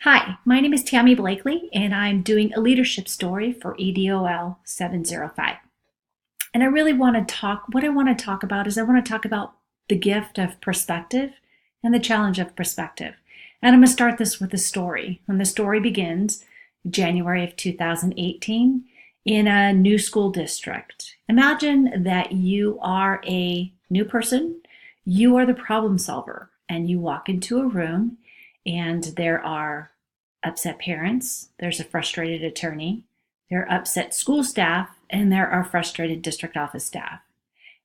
Hi, my name is Tammy Blakely, and I'm doing a leadership story for EDOL 705. And I really want to talk, what I want to talk about is I want to talk about the gift of perspective and the challenge of perspective. And I'm going to start this with a story. And the story begins January of 2018 in a new school district. Imagine that you are a new person, you are the problem solver, and you walk into a room and there are upset parents, there's a frustrated attorney, there are upset school staff, and there are frustrated district office staff.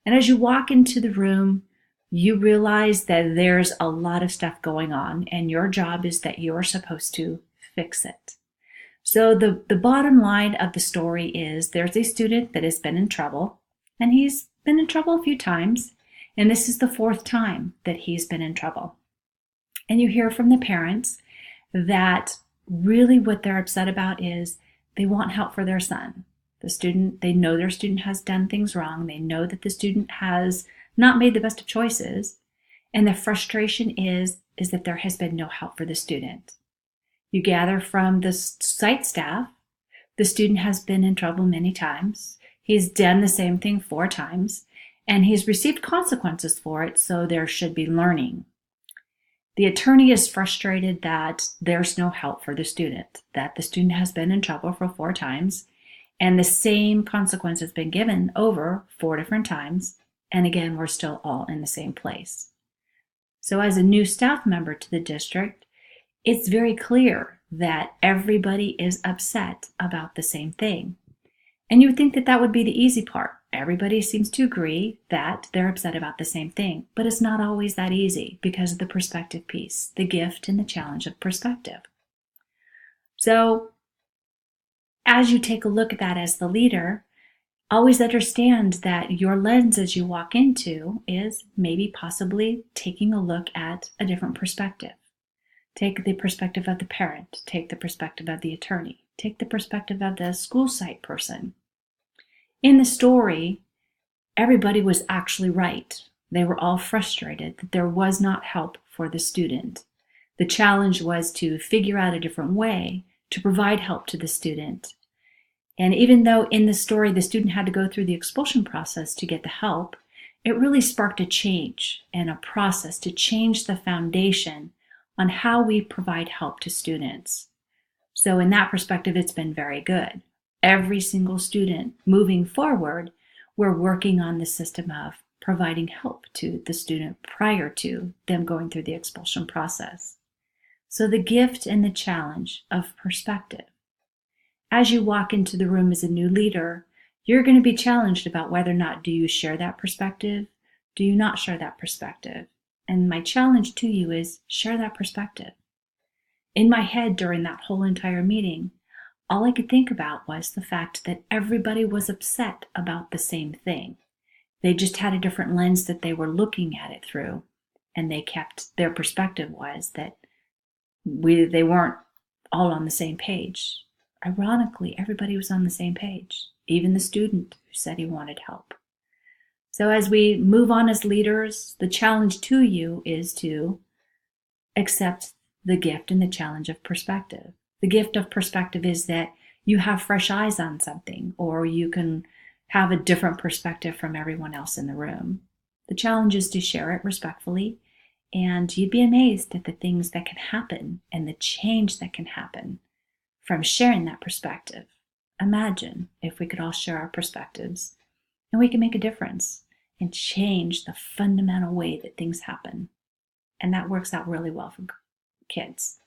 And as you walk into the room, you realize that there's a lot of stuff going on, and your job is that you're supposed to fix it. So the bottom line of the story is there's a student that has been in trouble, and he's been in trouble a few times, and this is the fourth time that he's been in trouble. And you hear from the parents that really what they're upset about is they want help for their son. The student, they know their student has done things wrong. They know that the student has not made the best of choices. And the frustration is that there has been no help for the student. You gather from the site staff, the student has been in trouble many times. He's done the same thing 4 times, and he's received consequences for it, so there should be learning. The attorney is frustrated that there's no help for the student, that the student has been in trouble for 4 times, and the same consequence has been given over 4 different times, and again, we're still all in the same place. So as a new staff member to the district, it's very clear that everybody is upset about the same thing. And you would think that that would be the easy part. Everybody seems to agree that they're upset about the same thing, but it's not always that easy because of the perspective piece, the gift and the challenge of perspective. So as you take a look at that as the leader, always understand that your lens as you walk into is maybe possibly taking a look at a different perspective. Take the perspective of the parent, take the perspective of the attorney, take the perspective of the school site person. In the story, everybody was actually right. They were all frustrated that there was not help for the student. The challenge was to figure out a different way to provide help to the student. And even though in the story the student had to go through the expulsion process to get the help, it really sparked a change and a process to change the foundation on how we provide help to students. So in that perspective, it's been very good. Every single student moving forward, we're working on the system of providing help to the student prior to them going through the expulsion process. So the gift and the challenge of perspective. As you walk into the room as a new leader, you're going to be challenged about whether or not do you share that perspective, do you not share that perspective. And my challenge to you is share that perspective. In my head during that whole entire meeting, all I could think about was the fact that everybody was upset about the same thing. They just had a different lens that they were looking at it through, and their perspective was that they weren't all on the same page. Ironically, everybody was on the same page, even the student who said he wanted help. So as we move on as leaders, the challenge to you is to accept the gift and the challenge of perspective. The gift of perspective is that you have fresh eyes on something, or you can have a different perspective from everyone else in the room. The challenge is to share it respectfully, and you'd be amazed at the things that can happen and the change that can happen from sharing that perspective. Imagine if we could all share our perspectives and we can make a difference and change the fundamental way that things happen. And that works out really well for kids.